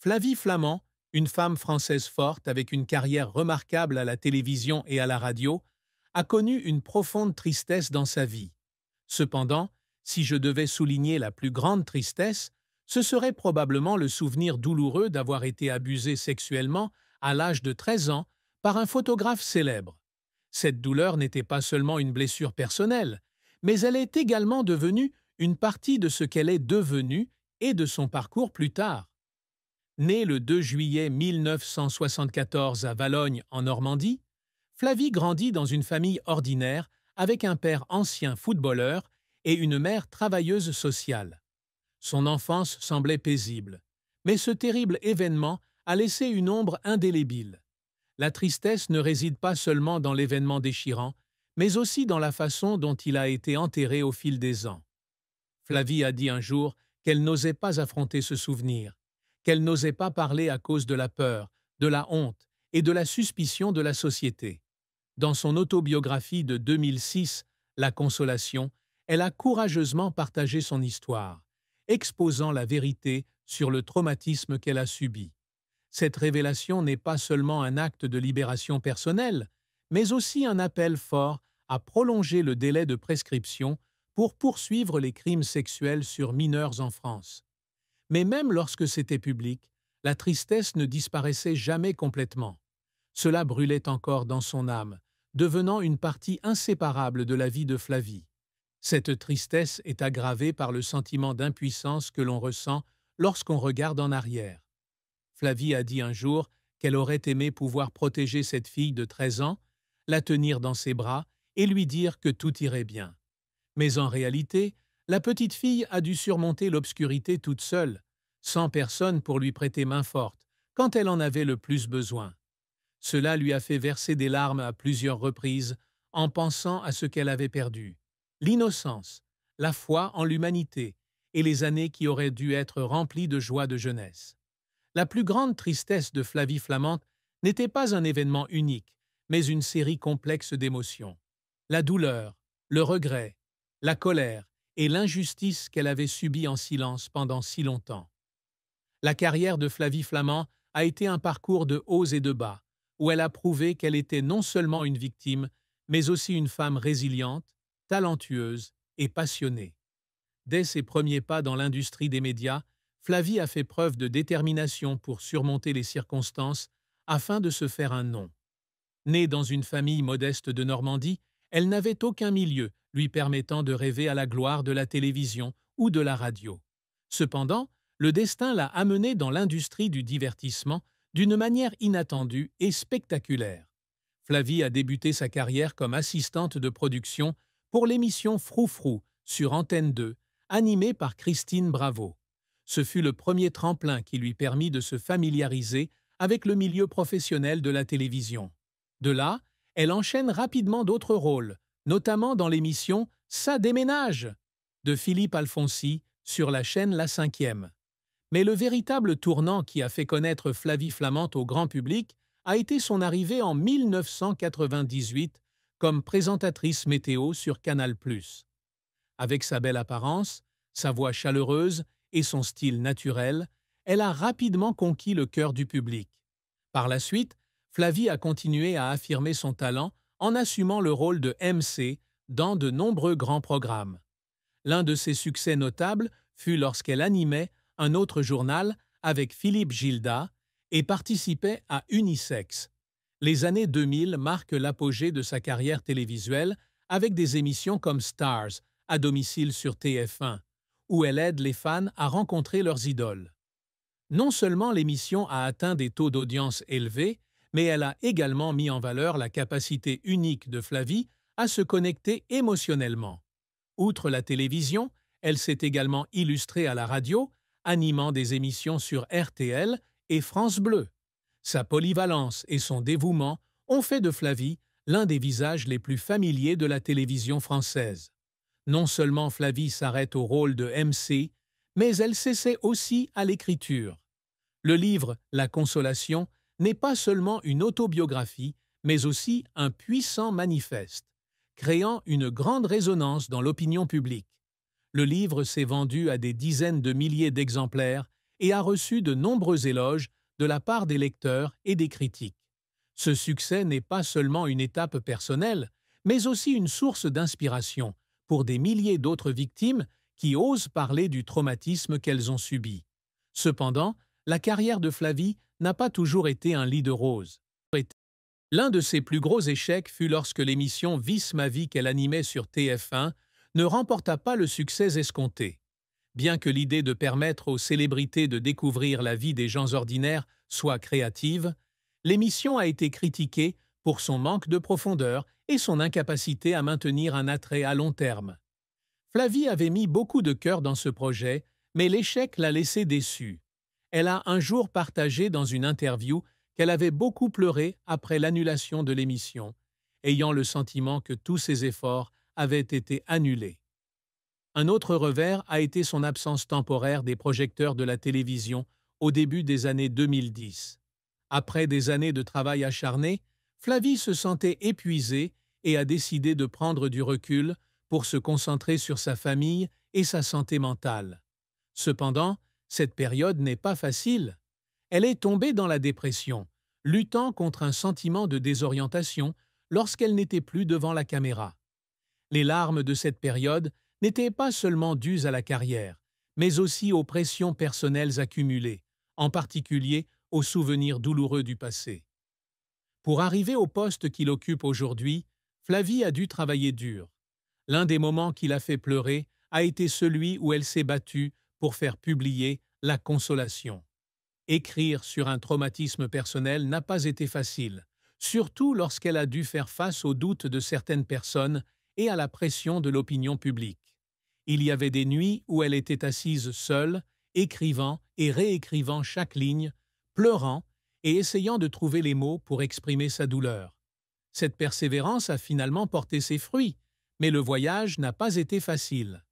Flavie Flament, une femme française forte avec une carrière remarquable à la télévision et à la radio, a connu une profonde tristesse dans sa vie. Cependant, si je devais souligner la plus grande tristesse, ce serait probablement le souvenir douloureux d'avoir été abusée sexuellement à l'âge de 13 ans par un photographe célèbre. Cette douleur n'était pas seulement une blessure personnelle, mais elle est également devenue une partie de ce qu'elle est devenue et de son parcours plus tard. Née le 2 juillet 1974 à Valognes, en Normandie, Flavie grandit dans une famille ordinaire avec un père ancien footballeur et une mère travailleuse sociale. Son enfance semblait paisible, mais ce terrible événement a laissé une ombre indélébile. La tristesse ne réside pas seulement dans l'événement déchirant, mais aussi dans la façon dont il a été enterré au fil des ans. Flavie a dit un jour qu'elle n'osait pas affronter ce souvenir, qu'elle n'osait pas parler à cause de la peur, de la honte et de la suspicion de la société. Dans son autobiographie de 2006, La Consolation, elle a courageusement partagé son histoire, exposant la vérité sur le traumatisme qu'elle a subi. Cette révélation n'est pas seulement un acte de libération personnelle, mais aussi un appel fort à prolonger le délai de prescription pour poursuivre les crimes sexuels sur mineurs en France. Mais même lorsque c'était public, la tristesse ne disparaissait jamais complètement. Cela brûlait encore dans son âme, devenant une partie inséparable de la vie de Flavie. Cette tristesse est aggravée par le sentiment d'impuissance que l'on ressent lorsqu'on regarde en arrière. Flavie a dit un jour qu'elle aurait aimé pouvoir protéger cette fille de 13 ans, la tenir dans ses bras et lui dire que tout irait bien. Mais en réalité, la petite fille a dû surmonter l'obscurité toute seule, sans personne pour lui prêter main forte, quand elle en avait le plus besoin. Cela lui a fait verser des larmes à plusieurs reprises en pensant à ce qu'elle avait perdu. L'innocence, la foi en l'humanité et les années qui auraient dû être remplies de joie de jeunesse. La plus grande tristesse de Flavie Flament n'était pas un événement unique, mais une série complexe d'émotions. La douleur, le regret, la colère et l'injustice qu'elle avait subie en silence pendant si longtemps. La carrière de Flavie Flament a été un parcours de hauts et de bas, où elle a prouvé qu'elle était non seulement une victime, mais aussi une femme résiliente, talentueuse et passionnée. Dès ses premiers pas dans l'industrie des médias, Flavie a fait preuve de détermination pour surmonter les circonstances afin de se faire un nom. Née dans une famille modeste de Normandie, elle n'avait aucun milieu lui permettant de rêver à la gloire de la télévision ou de la radio. Cependant, le destin l'a amenée dans l'industrie du divertissement d'une manière inattendue et spectaculaire. Flavie a débuté sa carrière comme assistante de production pour l'émission Frou-Frou sur Antenne 2, animée par Christine Bravo. Ce fut le premier tremplin qui lui permit de se familiariser avec le milieu professionnel de la télévision. De là, elle enchaîne rapidement d'autres rôles, notamment dans l'émission Ça déménage de Philippe Alfonsi sur la chaîne La Cinquième. Mais le véritable tournant qui a fait connaître Flavie Flament au grand public a été son arrivée en 1998 comme présentatrice météo sur Canal+. Avec sa belle apparence, sa voix chaleureuse et son style naturel, elle a rapidement conquis le cœur du public. Par la suite, Flavie a continué à affirmer son talent en assumant le rôle de MC dans de nombreux grands programmes. L'un de ses succès notables fut lorsqu'elle animait un autre journal avec Philippe Gilda et participait à Unisex. Les années 2000 marquent l'apogée de sa carrière télévisuelle avec des émissions comme Stars, à domicile sur TF1, où elle aide les fans à rencontrer leurs idoles. Non seulement l'émission a atteint des taux d'audience élevés, mais elle a également mis en valeur la capacité unique de Flavie à se connecter émotionnellement. Outre la télévision, elle s'est également illustrée à la radio, animant des émissions sur RTL et France Bleu. Sa polyvalence et son dévouement ont fait de Flavie l'un des visages les plus familiers de la télévision française. Non seulement Flavie s'arrête au rôle de MC, mais elle s'essaie aussi à l'écriture. Le livre La Consolation n'est pas seulement une autobiographie, mais aussi un puissant manifeste, créant une grande résonance dans l'opinion publique. Le livre s'est vendu à des dizaines de milliers d'exemplaires et a reçu de nombreux éloges de la part des lecteurs et des critiques. Ce succès n'est pas seulement une étape personnelle, mais aussi une source d'inspiration pour des milliers d'autres victimes qui osent parler du traumatisme qu'elles ont subi. Cependant, la carrière de Flavie n'a pas toujours été un lit de roses. L'un de ses plus gros échecs fut lorsque l'émission Vice ma vie qu'elle animait sur TF1 ne remporta pas le succès escompté. Bien que l'idée de permettre aux célébrités de découvrir la vie des gens ordinaires soit créative, l'émission a été critiquée pour son manque de profondeur et son incapacité à maintenir un attrait à long terme. Flavie avait mis beaucoup de cœur dans ce projet, mais l'échec l'a laissée déçue. Elle a un jour partagé dans une interview qu'elle avait beaucoup pleuré après l'annulation de l'émission, ayant le sentiment que tous ses efforts avaient été annulés. Un autre revers a été son absence temporaire des projecteurs de la télévision au début des années 2010. Après des années de travail acharné, Flavie se sentait épuisée et a décidé de prendre du recul pour se concentrer sur sa famille et sa santé mentale. Cependant, cette période n'est pas facile. Elle est tombée dans la dépression, luttant contre un sentiment de désorientation lorsqu'elle n'était plus devant la caméra. Les larmes de cette période n'étaient pas seulement dues à la carrière, mais aussi aux pressions personnelles accumulées, en particulier aux souvenirs douloureux du passé. Pour arriver au poste qu'il occupe aujourd'hui, Flavie a dû travailler dur. L'un des moments qui l'a fait pleurer a été celui où elle s'est battue pour faire publier La Consolation. Écrire sur un traumatisme personnel n'a pas été facile, surtout lorsqu'elle a dû faire face aux doutes de certaines personnes et à la pression de l'opinion publique. Il y avait des nuits où elle était assise seule, écrivant et réécrivant chaque ligne, pleurant et essayant de trouver les mots pour exprimer sa douleur. Cette persévérance a finalement porté ses fruits, mais le voyage n'a pas été facile.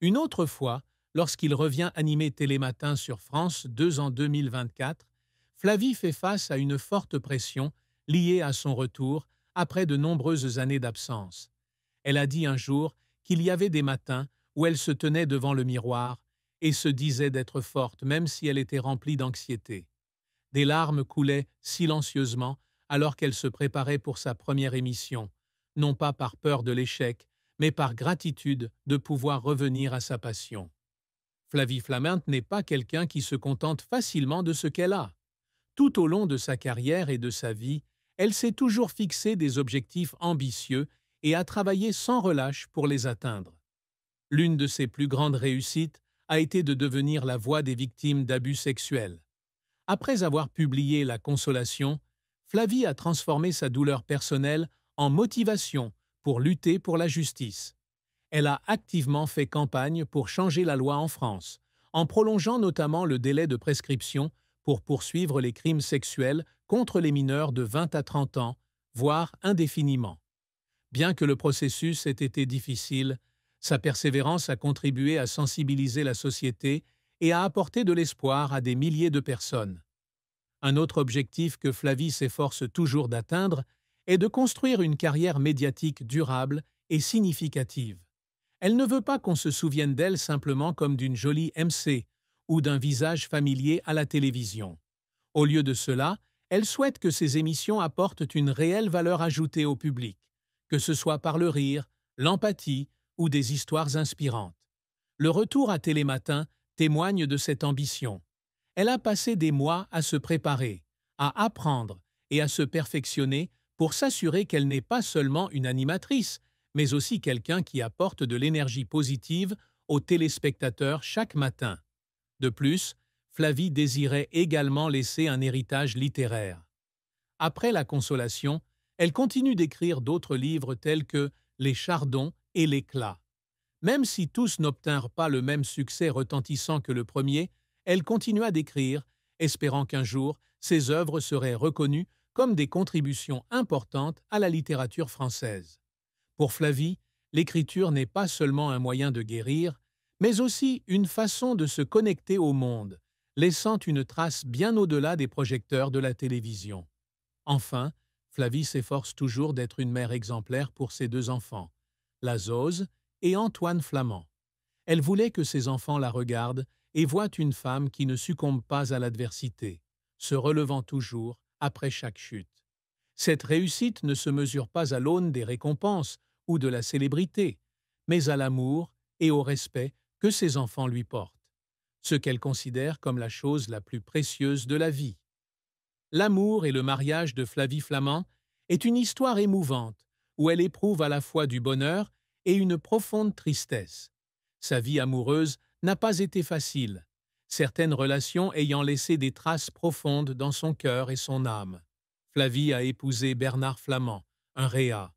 Une autre fois, lorsqu'il revient animer Télématin sur France 2 en 2024, Flavie fait face à une forte pression liée à son retour après de nombreuses années d'absence. Elle a dit un jour qu'il y avait des matins où elle se tenait devant le miroir et se disait d'être forte même si elle était remplie d'anxiété. Des larmes coulaient silencieusement alors qu'elle se préparait pour sa première émission, non pas par peur de l'échec, mais par gratitude de pouvoir revenir à sa passion. Flavie Flament n'est pas quelqu'un qui se contente facilement de ce qu'elle a. Tout au long de sa carrière et de sa vie, elle s'est toujours fixé des objectifs ambitieux et a travaillé sans relâche pour les atteindre. L'une de ses plus grandes réussites a été de devenir la voix des victimes d'abus sexuels. Après avoir publié La Consolation, Flavie a transformé sa douleur personnelle en motivation pour lutter pour la justice. Elle a activement fait campagne pour changer la loi en France, en prolongeant notamment le délai de prescription pour poursuivre les crimes sexuels contre les mineurs de 20 à 30 ans, voire indéfiniment. Bien que le processus ait été difficile, sa persévérance a contribué à sensibiliser la société et à apporter de l'espoir à des milliers de personnes. Un autre objectif que Flavie s'efforce toujours d'atteindre est de construire une carrière médiatique durable et significative. Elle ne veut pas qu'on se souvienne d'elle simplement comme d'une jolie MC ou d'un visage familier à la télévision. Au lieu de cela, elle souhaite que ses émissions apportent une réelle valeur ajoutée au public, que ce soit par le rire, l'empathie ou des histoires inspirantes. Le retour à Télématin témoigne de cette ambition. Elle a passé des mois à se préparer, à apprendre et à se perfectionner pour s'assurer qu'elle n'est pas seulement une animatrice, mais aussi quelqu'un qui apporte de l'énergie positive aux téléspectateurs chaque matin. De plus, Flavie désirait également laisser un héritage littéraire. Après La Consolation, elle continue d'écrire d'autres livres tels que Les Chardons et L'Éclat. Même si tous n'obtinrent pas le même succès retentissant que le premier, elle continua d'écrire, espérant qu'un jour, ses œuvres seraient reconnues comme des contributions importantes à la littérature française. Pour Flavie, l'écriture n'est pas seulement un moyen de guérir, mais aussi une façon de se connecter au monde, laissant une trace bien au-delà des projecteurs de la télévision. Enfin, Flavie s'efforce toujours d'être une mère exemplaire pour ses deux enfants, la Zose et Antoine Flamand. Elle voulait que ses enfants la regardent et voit une femme qui ne succombe pas à l'adversité, se relevant toujours après chaque chute. Cette réussite ne se mesure pas à l'aune des récompenses ou de la célébrité, mais à l'amour et au respect que ses enfants lui portent, ce qu'elle considère comme la chose la plus précieuse de la vie. L'amour et le mariage de Flavie Flament est une histoire émouvante où elle éprouve à la fois du bonheur et une profonde tristesse. Sa vie amoureuse n'a pas été facile, certaines relations ayant laissé des traces profondes dans son cœur et son âme. Flavie a épousé Bernard Flamand, un réa,